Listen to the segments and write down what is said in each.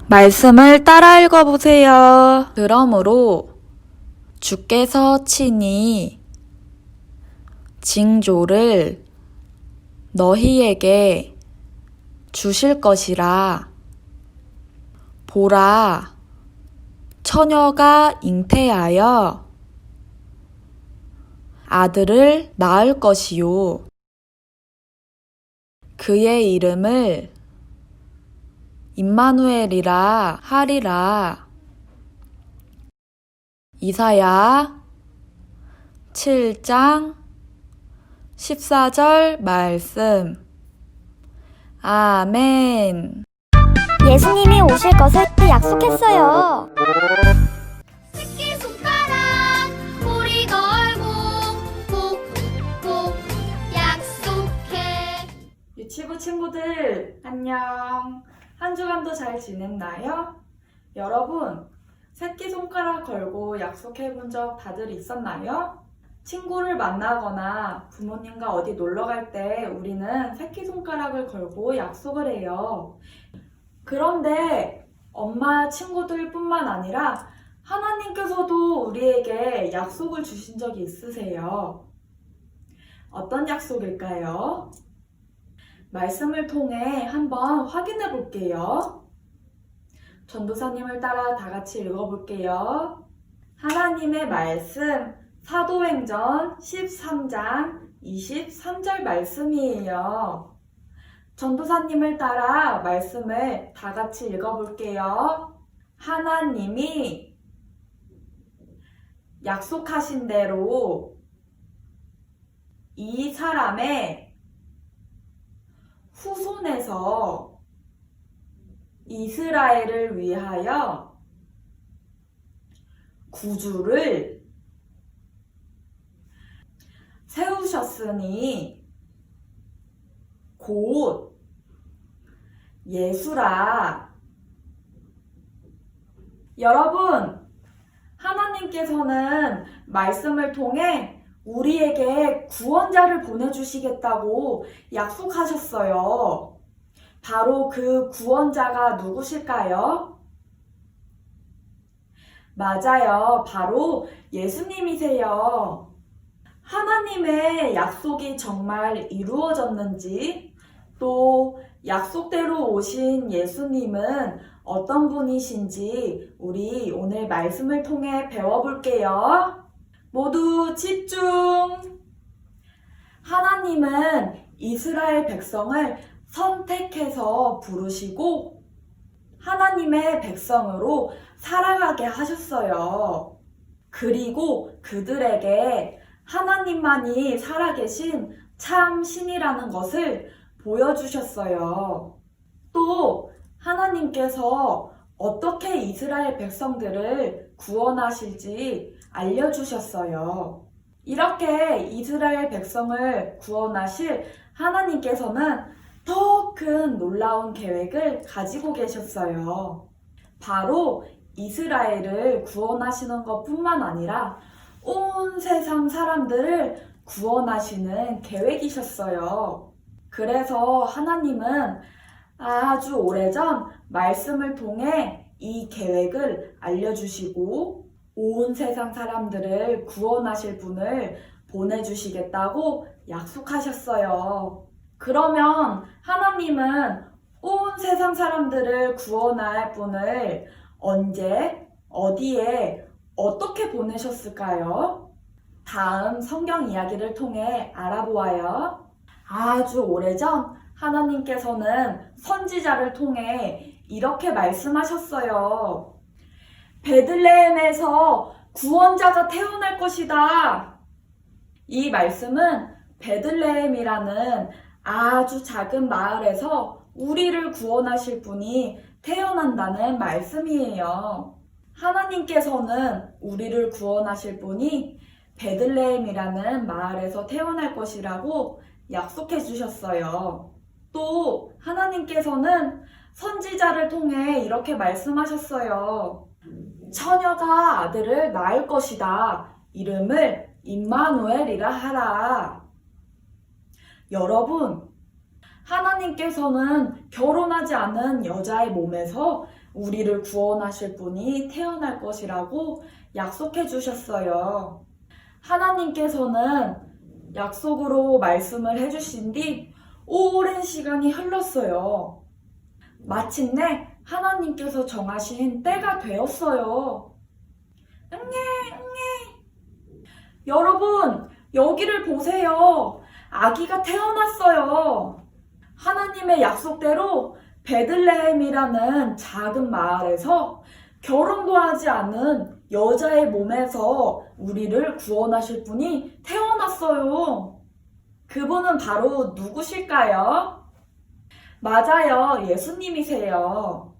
말씀을 따라 읽어보세요. 그러므로 주께서 친히 징조를 너희에게 주실 것이라. 보라, 처녀가 잉태하여 아들을 낳을 것이요. 그의 이름을 임마누엘이라 하리라. 이사야 7장 14절 말씀. 아멘. 예수님이 오실 것을 약속했어요. 새끼손가락 우리 걸고 꼭 약속해. 유치부 친구들 안녕. 한 주간도 잘 지냈나요? 여러분, 새끼손가락 걸고 약속해본 적 다들 있었나요? 친구를 만나거나 부모님과 어디 놀러 갈 때 우리는 새끼손가락을 걸고 약속을 해요. 그런데 엄마 친구들 뿐만 아니라 하나님께서도 우리에게 약속을 주신 적이 있으세요. 어떤 약속일까요? 말씀을 통해 한번 확인해 볼게요. 전도사님을 따라 다 같이 읽어볼게요. 하나님의 말씀 사도행전 13장 23절 말씀이에요. 전도사님을 따라 말씀을 다 같이 읽어볼게요. 하나님이 약속하신 대로 이 사람의 후손에서 이스라엘을 위하여 구주를 세우셨으니 곧 예수라. 여러분, 하나님께서는 말씀을 통해 우리에게 구원자를 보내주시겠다고 약속하셨어요. 바로 그 구원자가 누구실까요? 맞아요. 바로 예수님이세요. 하나님의 약속이 정말 이루어졌는지, 또 약속대로 오신 예수님은 어떤 분이신지 우리 오늘 말씀을 통해 배워볼게요. 모두 집중! 하나님은 이스라엘 백성을 선택해서 부르시고 하나님의 백성으로 살아가게 하셨어요. 그리고 그들에게 하나님만이 살아계신 참 신이라는 것을 보여주셨어요. 또 하나님께서 어떻게 이스라엘 백성들을 구원하실지 알려주셨어요. 이렇게 이스라엘 백성을 구원하실 하나님께서는 더 큰 놀라운 계획을 가지고 계셨어요. 바로 이스라엘을 구원하시는 것뿐만 아니라 온 세상 사람들을 구원하시는 계획이셨어요. 그래서 하나님은 아주 오래전 말씀을 통해 이 계획을 알려주시고 온 세상 사람들을 구원하실 분을 보내주시겠다고 약속하셨어요. 그러면 하나님은 온 세상 사람들을 구원할 분을 언제, 어디에, 어떻게 보내셨을까요? 다음 성경 이야기를 통해 알아보아요. 아주 오래전 하나님께서는 선지자를 통해 이렇게 말씀하셨어요. 베들레헴에서 구원자가 태어날 것이다. 이 말씀은 베들레헴이라는 아주 작은 마을에서 우리를 구원하실 분이 태어난다는 말씀이에요. 하나님께서는 우리를 구원하실 분이 베들레헴이라는 마을에서 태어날 것이라고 약속해 주셨어요. 또 하나님께서는 선지자를 통해 이렇게 말씀하셨어요. 처녀가 아들을 낳을 것이다. 이름을 임마누엘이라 하라. 여러분, 하나님께서는 결혼하지 않은 여자의 몸에서 우리를 구원하실 분이 태어날 것이라고 약속해 주셨어요. 하나님께서는 약속으로 말씀을 해주신 뒤 오랜 시간이 흘렀어요. 마침내 하나님께서 정하신 때가 되었어요. 여러분, 여기를 보세요. 아기가 태어났어요. 하나님의 약속대로 베들레헴이라는 작은 마을에서 결혼도 하지 않은 여자의 몸에서 우리를 구원하실 분이 태어났어요. 그분은 바로 누구실까요? 맞아요. 예수님이세요.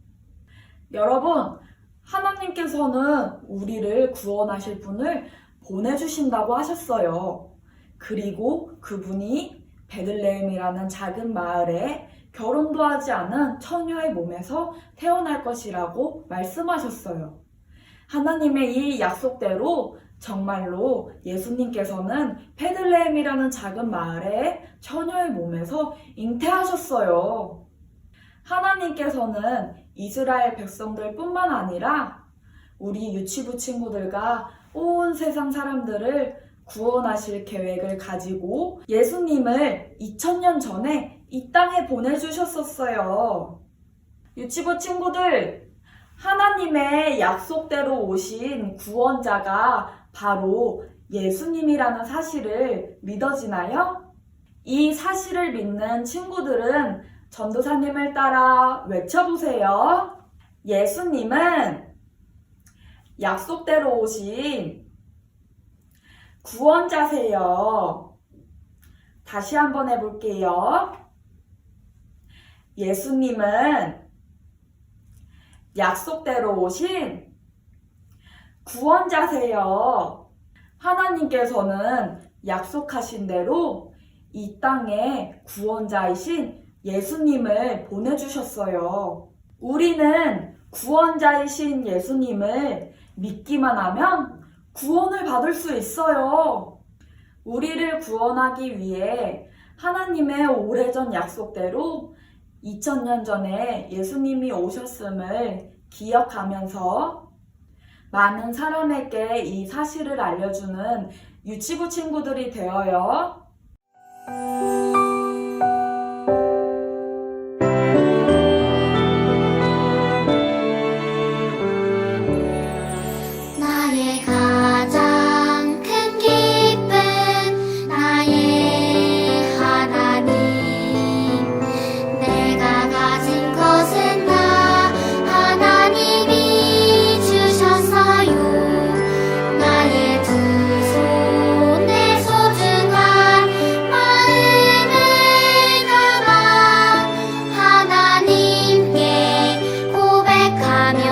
여러분, 하나님께서는 우리를 구원하실 분을 보내주신다고 하셨어요. 그리고 그분이 베들레헴이라는 작은 마을에 결혼도 하지 않은 처녀의 몸에서 태어날 것이라고 말씀하셨어요. 하나님의 이 약속대로 정말로 예수님께서는 베들레헴이라는 작은 마을의 처녀의 몸에서 잉태하셨어요. 하나님께서는 이스라엘 백성들 뿐만 아니라 우리 유치부 친구들과 온 세상 사람들을 구원하실 계획을 가지고 예수님을 2000년 전에 이 땅에 보내주셨었어요. 유치부 친구들, 하나님의 약속대로 오신 구원자가 바로 예수님이라는 사실을 믿어지나요? 이 사실을 믿는 친구들은 전도사님을 따라 외쳐보세요. 예수님은 약속대로 오신 구원자세요. 다시 한번 해볼게요. 예수님은 약속대로 오신 구원자세요. 하나님께서는 약속하신 대로 이 땅에 구원자이신 예수님을 보내주셨어요. 우리는 구원자이신 예수님을 믿기만 하면 구원을 받을 수 있어요. 우리를 구원하기 위해 하나님의 오래전 약속대로 2000년 전에 예수님이 오셨음을 기억하면서 많은 사람에게 이 사실을 알려주는 유치부 친구들이 되어요. 나의 가장 큰 기쁨 나의 하나님 내가 가진 것은 다 하나님이 주셨어요 나의 두 손에 소중한 마음을 담아 하나님께 고백하며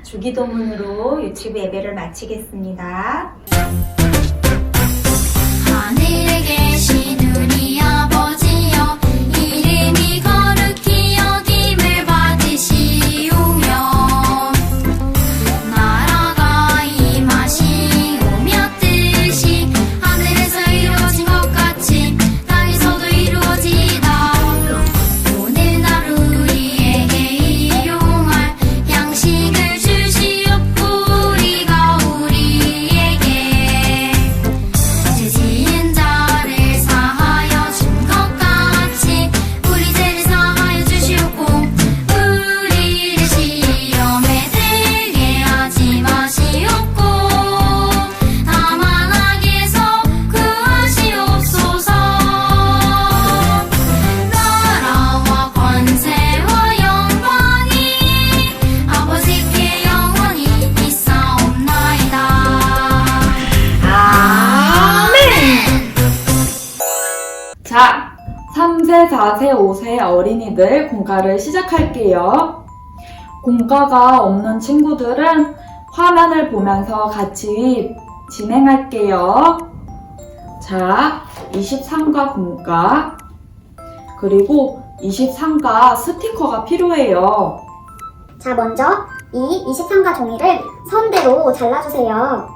주기도문으로 유튜브 예배를 마치겠습니다. 하늘에 계신 우리 아버지여 이름이 거룩히 여김을 받으시오며 나라가 임하시오며 뜻이 하늘에서 이루어진 것 같이 땅에서도 이루어지이다 오늘 하루 우리에게 일용할 양식을 주시옵고 우리가 우리에게 죄 지은 자를 사하여 준 것 같이 우리 죄를 사하여 주시옵고 우리를 시험에 들게 하지 마시옵고 다만 악에서 구하시옵소서 나라와 권세와 영광이 아버지께 영원히 있사옵나이다 아멘. 자, 3세, 4세, 5세 어린이들 공과를 시작할게요. 공과가 없는 친구들은 화면을 보면서 같이 진행할게요. 자, 23과 공과 그리고 23과 스티커가 필요해요. 자, 먼저 이 23가 종이를 선대로 잘라주세요.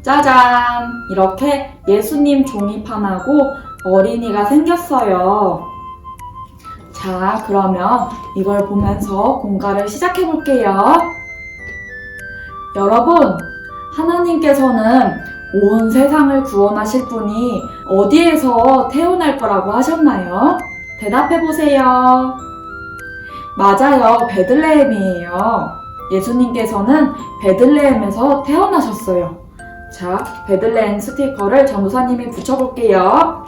짜잔! 이렇게 예수님 종이판하고 어린이가 생겼어요. 자, 그러면 이걸 보면서 공가를 시작해 볼게요. 여러분, 하나님께서는 온 세상을 구원하실 분이 어디에서 태어날 거라고 하셨나요? 대답해 보세요. 맞아요, 베들레헴이에요. 예수님께서는 베들레헴에서 태어나셨어요. 자, 베들레헴 스티커를 전도사님이 붙여볼게요.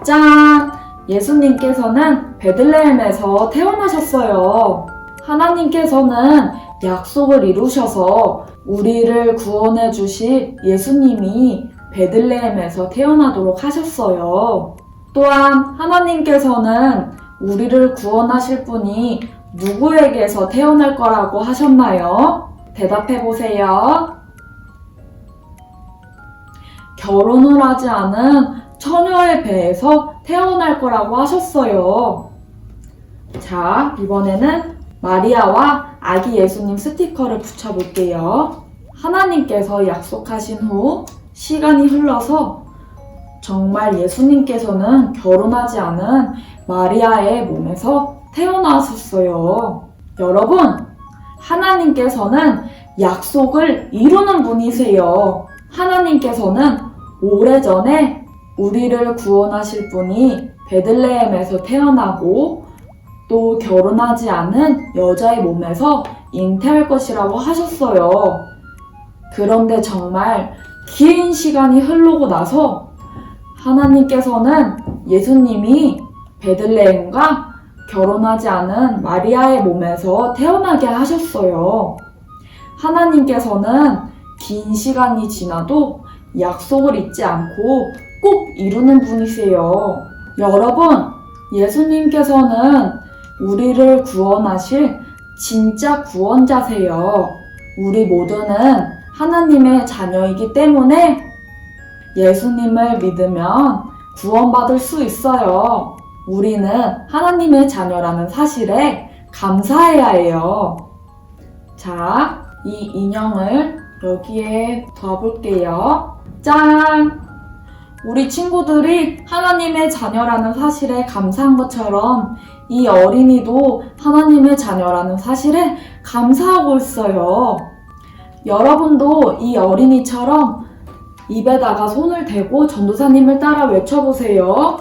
짠! 예수님께서는 베들레헴에서 태어나셨어요. 하나님께서는 약속을 이루셔서 우리를 구원해 주실 예수님이 베들레헴에서 태어나도록 하셨어요. 또한 하나님께서는 우리를 구원하실 분이 누구에게서 태어날 거라고 하셨나요? 대답해 보세요. 결혼을 하지 않은 처녀의 배에서 태어날 거라고 하셨어요. 자, 이번에는 마리아와 아기 예수님 스티커를 붙여볼게요. 하나님께서 약속하신 후 시간이 흘러서 정말 예수님께서는 결혼하지 않은 마리아의 몸에서 태어나셨어요. 여러분, 하나님께서는 약속을 이루는 분이세요. 하나님께서는 오래전에 우리를 구원하실 분이 베들레헴에서 태어나고 또 결혼하지 않은 여자의 몸에서 잉태할 것이라고 하셨어요. 그런데 정말 긴 시간이 흐르고 나서 하나님께서는 예수님이 베들레헴과 결혼하지 않은 마리아의 몸에서 태어나게 하셨어요. 하나님께서는 긴 시간이 지나도 약속을 잊지 않고 꼭 이루는 분이세요. 여러분, 예수님께서는 우리를 구원하실 진짜 구원자세요. 우리 모두는 하나님의 자녀이기 때문에 예수님을 믿으면 구원받을 수 있어요. 우리는 하나님의 자녀라는 사실에 감사해야 해요. 자, 이 인형을 여기에 둬볼게요. 짠! 우리 친구들이 하나님의 자녀라는 사실에 감사한 것처럼 이 어린이도 하나님의 자녀라는 사실에 감사하고 있어요. 여러분도 이 어린이처럼 입에다가 손을 대고 전도사님을 따라 외쳐보세요.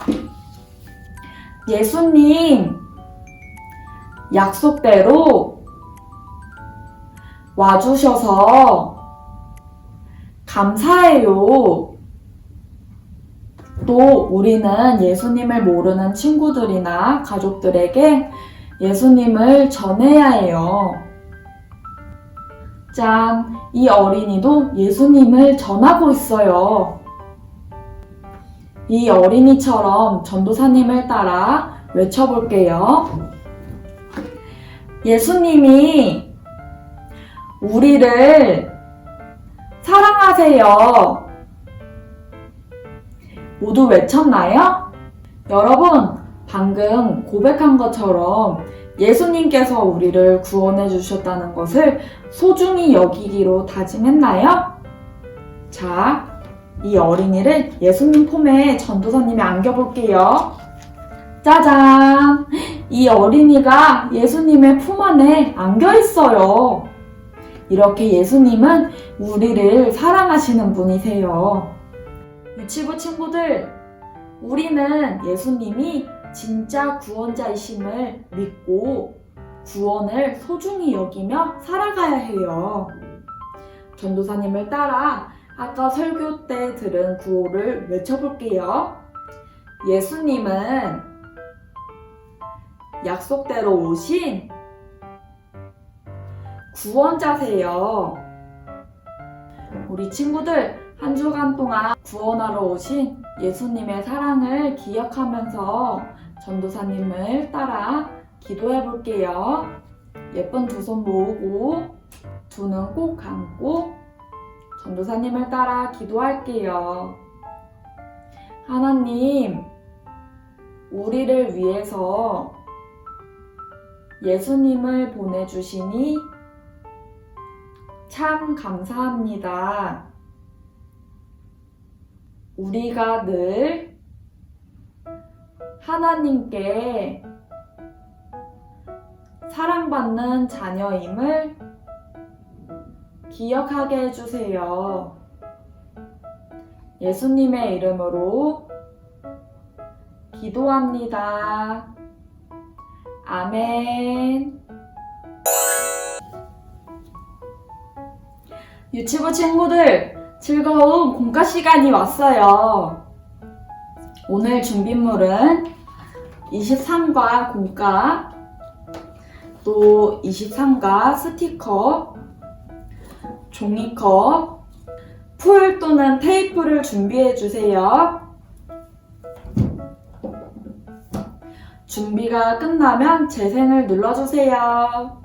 예수님, 약속대로 와주셔서 감사해요. 또 우리는 예수님을 모르는 친구들이나 가족들에게 예수님을 전해야 해요. 짠! 이 어린이도 예수님을 전하고 있어요. 이 어린이처럼 전도사님을 따라 외쳐볼게요. 예수님이 우리를 사랑하세요. 모두 외쳤나요? 여러분, 방금 고백한 것처럼 예수님께서 우리를 구원해 주셨다는 것을 소중히 여기기로 다짐했나요? 자, 이 어린이를 예수님 폼에 전도사님이 안겨볼게요. 짜잔! 이 어린이가 예수님의 품 안에 안겨있어요. 이렇게 예수님은 우리를 사랑하시는 분이세요. 유치부 친구들, 우리는 예수님이 진짜 구원자이심을 믿고 구원을 소중히 여기며 살아가야 해요. 전도사님을 따라 아까 설교 때 들은 구호를 외쳐볼게요. 예수님은 약속대로 오신 구원자세요. 우리 친구들 한 주간 동안 구원하러 오신 예수님의 사랑을 기억하면서 전도사님을 따라 기도해 볼게요. 예쁜 두 손 모으고 두 눈 꼭 감고 전도사님을 따라 기도할게요. 하나님, 우리를 위해서 예수님을 보내주시니 참 감사합니다. 우리가 늘 하나님께 사랑받는 자녀임을 기억하게 해주세요. 예수님의 이름으로 기도합니다. 아멘. 유치부 친구들, 즐거운 공과 시간이 왔어요. 오늘 준비물은 23과 공과, 또 23과 스티커, 종이컵, 풀 또는 테이프를 준비해 주세요. 준비가 끝나면 재생을 눌러주세요.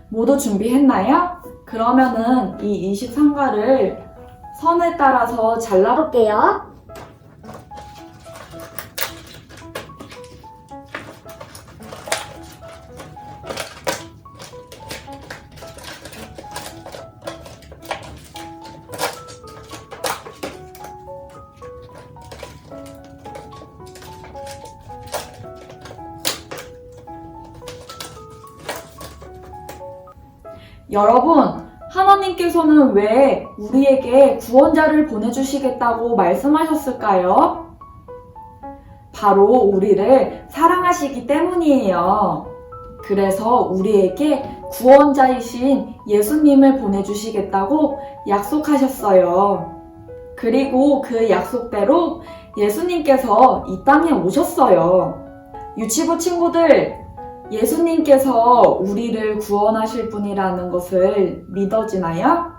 모두 준비했나요? 그러면은 이 23과를 선에 따라서 볼게요. 여러분, 하나님께서는 왜 우리에게 구원자를 보내주시겠다고 말씀하셨을까요? 바로 우리를 사랑하시기 때문이에요. 그래서 우리에게 구원자이신 예수님을 보내주시겠다고 약속하셨어요. 그리고 그 약속대로 예수님께서 이 땅에 오셨어요. 유치부 친구들, 예수님께서 우리를 구원하실 분이라는 것을 믿어지나요?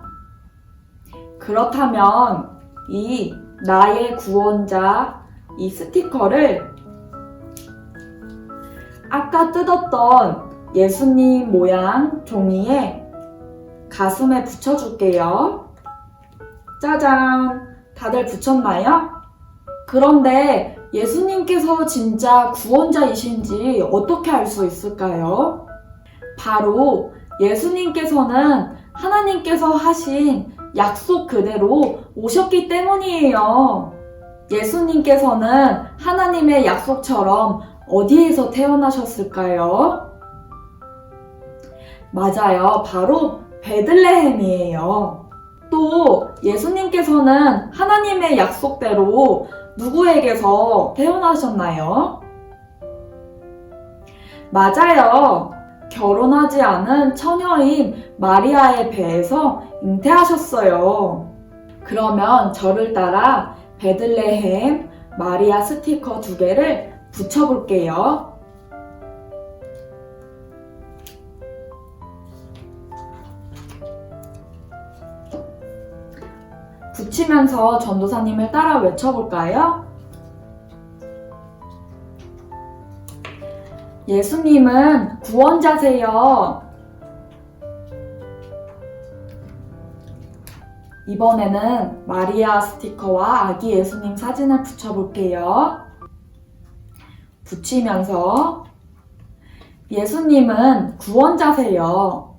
그렇다면 이 나의 구원자, 이 스티커를 아까 뜯었던 예수님 모양 종이에 가슴에 붙여줄게요. 짜잔! 다들 붙였나요? 그런데 예수님께서 진짜 구원자이신지 어떻게 알 수 있을까요? 바로 예수님께서는 하나님께서 하신 약속 그대로 오셨기 때문이에요. 예수님께서는 하나님의 약속처럼 어디에서 태어나셨을까요? 맞아요. 바로 베들레헴이에요. 또 예수님께서는 하나님의 약속대로 누구에게서 태어나셨나요? 맞아요. 결혼하지 않은 처녀인 마리아의 배에서 잉태하셨어요. 그러면 저를 따라 베들레헴 마리아 스티커 2개를 붙여볼게요. 붙이면서 전도사님을 따라 외쳐볼까요? 예수님은 구원자세요. 이번에는 마리아 스티커와 아기 예수님 사진을 붙여볼게요. 붙이면서 예수님은 구원자세요.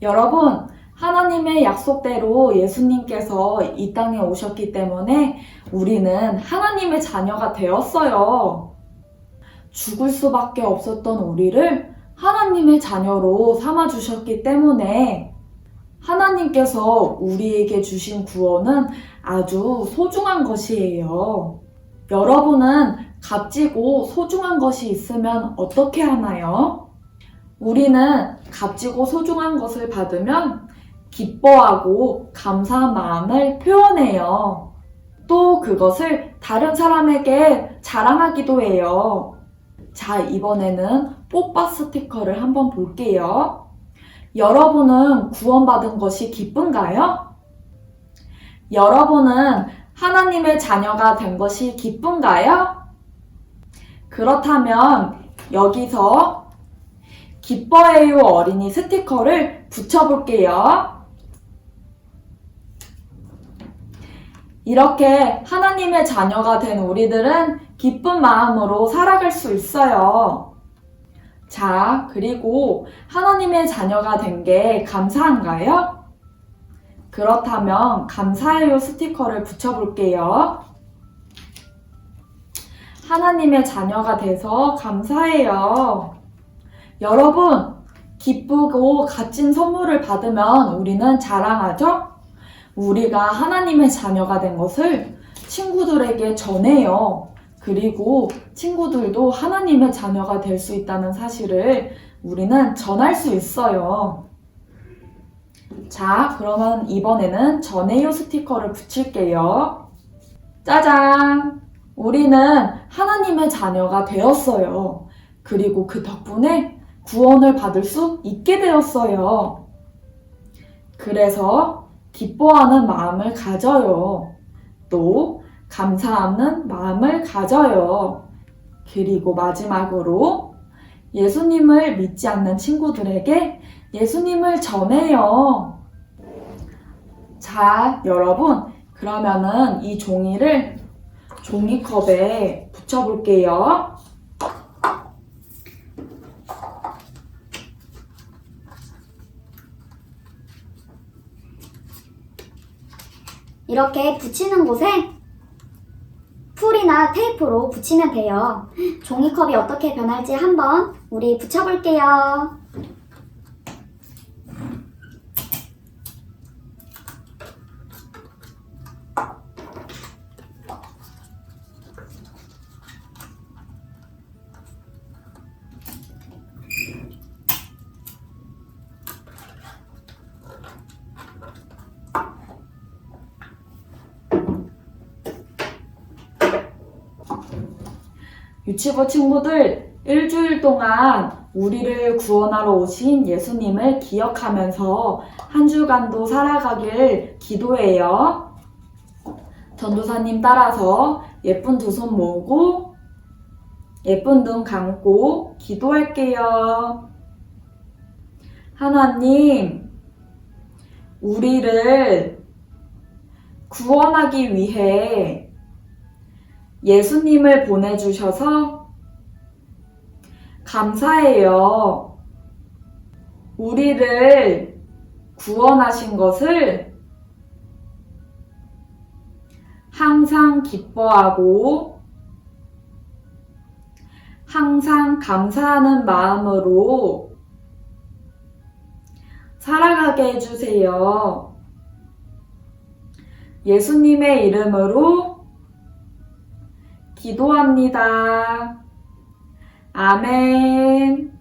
여러분, 하나님의 약속대로 예수님께서 이 땅에 오셨기 때문에 우리는 하나님의 자녀가 되었어요. 죽을 수밖에 없었던 우리를 하나님의 자녀로 삼아주셨기 때문에 하나님께서 우리에게 주신 구원은 아주 소중한 것이에요. 여러분은 값지고 소중한 것이 있으면 어떻게 하나요? 우리는 값지고 소중한 것을 받으면 기뻐하고 감사한 마음을 표현해요. 또 그것을 다른 사람에게 자랑하기도 해요. 자, 이번에는 뽀빠 스티커를 한번 볼게요. 여러분은 구원받은 것이 기쁜가요? 여러분은 하나님의 자녀가 된 것이 기쁜가요? 그렇다면 여기서 기뻐해요 어린이 스티커를 붙여볼게요. 이렇게 하나님의 자녀가 된 우리들은 기쁜 마음으로 살아갈 수 있어요. 자, 그리고 하나님의 자녀가 된 게 감사한가요? 그렇다면 감사해요 스티커를 붙여볼게요. 하나님의 자녀가 돼서 감사해요. 여러분, 기쁘고 값진 선물을 받으면 우리는 자랑하죠? 우리가 하나님의 자녀가 된 것을 친구들에게 전해요. 그리고 친구들도 하나님의 자녀가 될 수 있다는 사실을 우리는 전할 수 있어요. 자, 그러면 이번에는 전해요 스티커를 붙일게요. 짜잔! 우리는 하나님의 자녀가 되었어요. 그리고 그 덕분에 구원을 받을 수 있게 되었어요. 그래서 기뻐하는 마음을 가져요. 또 감사하는 마음을 가져요. 그리고 마지막으로 예수님을 믿지 않는 친구들에게 예수님을 전해요. 자, 여러분, 그러면은 이 종이를 종이컵에 붙여볼게요. 이렇게 붙이는 곳에 풀이나 테이프로 붙이면 돼요. 종이컵이 어떻게 변할지 한번 우리 붙여볼게요. 유치부 친구들, 일주일 동안 우리를 구원하러 오신 예수님을 기억하면서 한 주간도 살아가길 기도해요. 전도사님 따라서 예쁜 두 손 모으고 예쁜 눈 감고 기도할게요. 하나님, 우리를 구원하기 위해 예수님을 보내주셔서 감사해요. 우리를 구원하신 것을 항상 기뻐하고 항상 감사하는 마음으로 살아가게 해주세요. 예수님의 이름으로 기도합니다. 아멘.